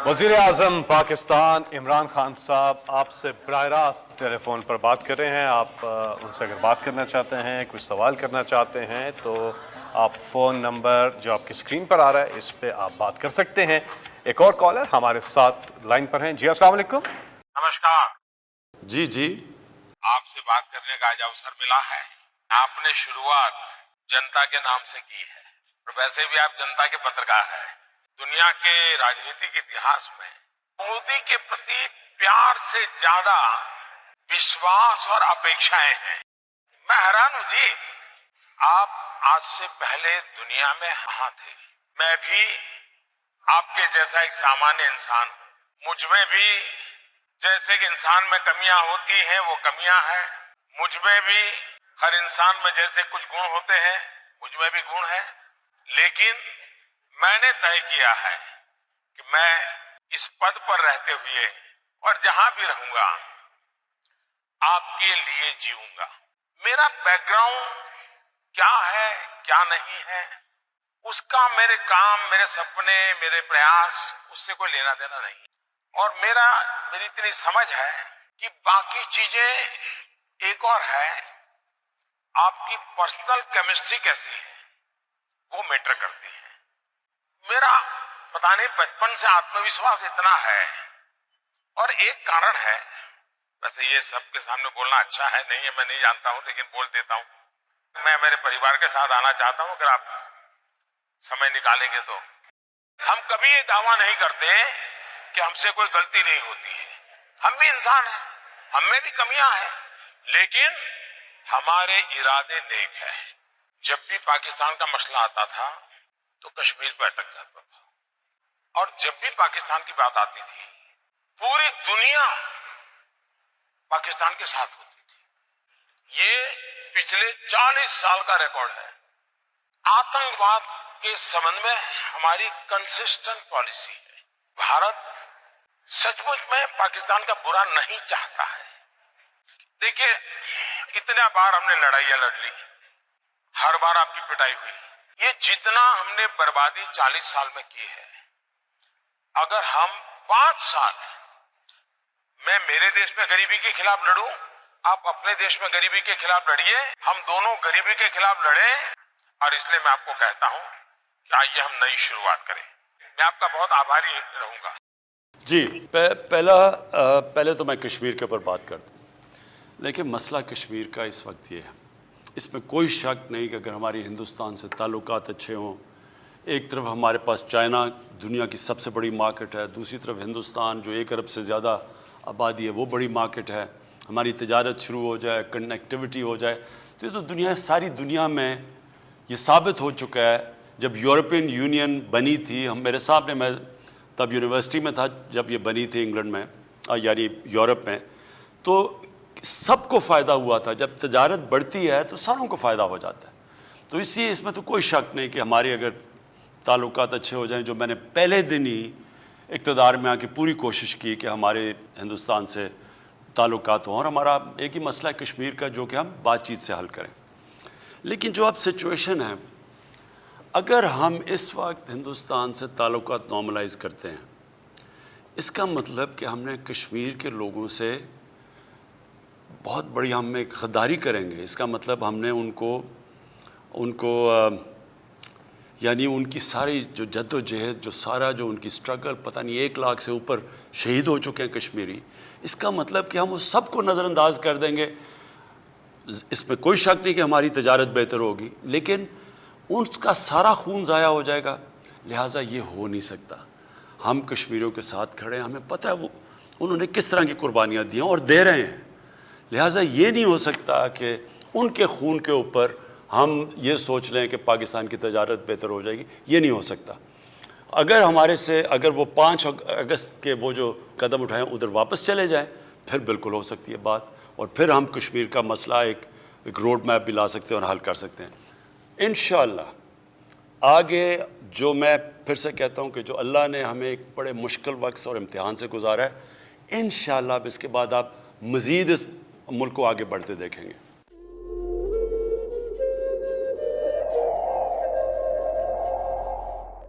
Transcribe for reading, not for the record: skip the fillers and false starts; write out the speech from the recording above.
वज़ीर आज़म पाकिस्तान इमरान खान साहब आपसे बराह रास्त टेलीफोन पर बात कर रहे हैं। आप उनसे अगर बात करना चाहते हैं, कुछ सवाल करना चाहते हैं तो आप फ़ोन नंबर जो आपकी स्क्रीन पर आ रहा है इस पे आप बात कर सकते हैं। एक और कॉलर हमारे साथ लाइन पर हैं। जी अस्सलाम वालेकुम। नमस्कार। जी आपसे बात करने का आज अवसर मिला है। आपने शुरुआत जनता के नाम से की है और वैसे भी आप जनता के पत्रकार हैं। दुनिया के राजनीतिक इतिहास में मोदी के प्रति प्यार से ज्यादा विश्वास और अपेक्षाएं हैं। मैं हैरान हूं जी, आप आज से पहले दुनिया में कहां थे? मैं भी आपके जैसा एक सामान्य इंसान हूं। मुझ में भी जैसे कि इंसान में कमियां होती हैं वो कमियां हैं। मुझ में भी हर इंसान में जैसे कुछ गुण होते हैं मुझ में भी गुण है। लेकिन मैंने तय किया है कि मैं इस पद पर रहते हुए और जहां भी रहूंगा आपके लिए जीऊंगा। मेरा बैकग्राउंड क्या है क्या नहीं है उसका मेरे काम, मेरे सपने, मेरे प्रयास उससे कोई लेना देना नहीं। और मेरी इतनी समझ है कि बाकी चीजें एक और है, आपकी पर्सनल केमिस्ट्री कैसी है वो मैटर करती है। मेरा पता नहीं बचपन से आत्मविश्वास इतना है और एक कारण है, वैसे ये सबके सामने बोलना अच्छा है नहीं है मैं नहीं जानता हूं लेकिन बोल देता हूं। मैं मेरे परिवार के साथ आना चाहता हूं, अगर आप समय निकालेंगे तो। हम कभी ये दावा नहीं करते कि हमसे कोई गलती नहीं होती है। हम भी इंसान हैं, हम में भी कमियां हैं, लेकिन हमारे इरादे नेक हैं। जब भी पाकिस्तान का मसला आता था तो कश्मीर पर अटक जाता था और जब भी पाकिस्तान की बात आती थी पूरी दुनिया पाकिस्तान के साथ होती थी। ये पिछले 40 साल का रिकॉर्ड है। आतंकवाद के संबंध में हमारी कंसिस्टेंट पॉलिसी है। भारत सचमुच में पाकिस्तान का बुरा नहीं चाहता है। देखिए, इतने बार हमने लड़ाइयां लड़ ली, हर बार आपकी पिटाई हुई। ये जितना हमने बर्बादी 40 साल में की है, अगर हम 5 साल मैं मेरे देश में गरीबी के खिलाफ लड़ूं, आप अपने देश में गरीबी के खिलाफ लड़िए, हम दोनों गरीबी के खिलाफ लड़ें। और इसलिए मैं आपको कहता हूं कि आइए हम नई शुरुआत करें। मैं आपका बहुत आभारी रहूंगा। जी पहले तो मैं कश्मीर के ऊपर बात कर दूँ, लेकिन मसला कश्मीर का इस वक्त ये है, इसमें कोई शक नहीं कि अगर हमारी हिंदुस्तान से ताल्लुकात अच्छे हों, एक तरफ हमारे पास चाइना दुनिया की सबसे बड़ी मार्केट है, दूसरी तरफ हिंदुस्तान जो 1 अरब से ज़्यादा आबादी है वो बड़ी मार्केट है, हमारी तिजारत शुरू हो जाए, कनेक्टिविटी हो जाए, तो ये तो सारी दुनिया में ये साबित हो चुका है। जब यूरोपियन यूनियन बनी थी, मेरे सामने, मैं तब यूनिवर्सिटी में था जब ये बनी थी इंग्लैंड में, यानी यूरोप में, तो सबको फ़ायदा हुआ था। जब तिजारत बढ़ती है तो सारों को फ़ायदा हो जाता है। तो इसलिए इसमें तो कोई शक नहीं कि हमारे अगर ताल्लुकात अच्छे हो जाएं, जो मैंने पहले दिन ही इक़्तिदार में आके पूरी कोशिश की कि हमारे हिंदुस्तान से ताल्लुकात हों, और हमारा एक ही मसला है कश्मीर का जो कि हम बातचीत से हल करें। लेकिन जो अब सिचुएशन है, अगर हम इस वक्त हिंदुस्तान से ताल्लुकात नॉर्मलाइज करते हैं, इसका मतलब कि हमने कश्मीर के लोगों से बहुत बड़ी हम एक गद्दारी करेंगे। इसका मतलब हमने उनको यानी उनकी सारी जो जद्दोजहद, जो सारा जो उनकी स्ट्रगल, पता नहीं 1 लाख से ऊपर शहीद हो चुके हैं कश्मीरी, इसका मतलब कि हम उस सब को नज़रअंदाज कर देंगे। इसमें कोई शक नहीं कि हमारी तिजारत बेहतर होगी, लेकिन उसका सारा खून ज़ाया हो जाएगा। लिहाजा ये हो नहीं सकता। हम कश्मीरियों के साथ खड़े हैं, हमें पता है वो उन्होंने किस तरह की कुर्बानियाँ दी हैं और दे रहे हैं। लिहाजा ये नहीं हो सकता कि उनके खून के ऊपर हम ये सोच लें कि पाकिस्तान की तिजारत बेहतर हो जाएगी। ये नहीं हो सकता। अगर वो 5 अगस्त के वो जो कदम उठाएं उधर वापस चले जाएं, फिर बिल्कुल हो सकती है बात, और फिर हम कश्मीर का मसला एक रोड मैप भी ला सकते हैं और हल कर सकते हैं इंशाअल्लाह। आगे जो मैं फिर से कहता हूँ कि जो अल्लाह ने हमें एक बड़े मुश्किल वक्त और इम्तिहान से गुजारा है, इंशाअल्लाह इसके बाद आप मज़ीद इस मुल्क को आगे बढ़ते देखेंगे।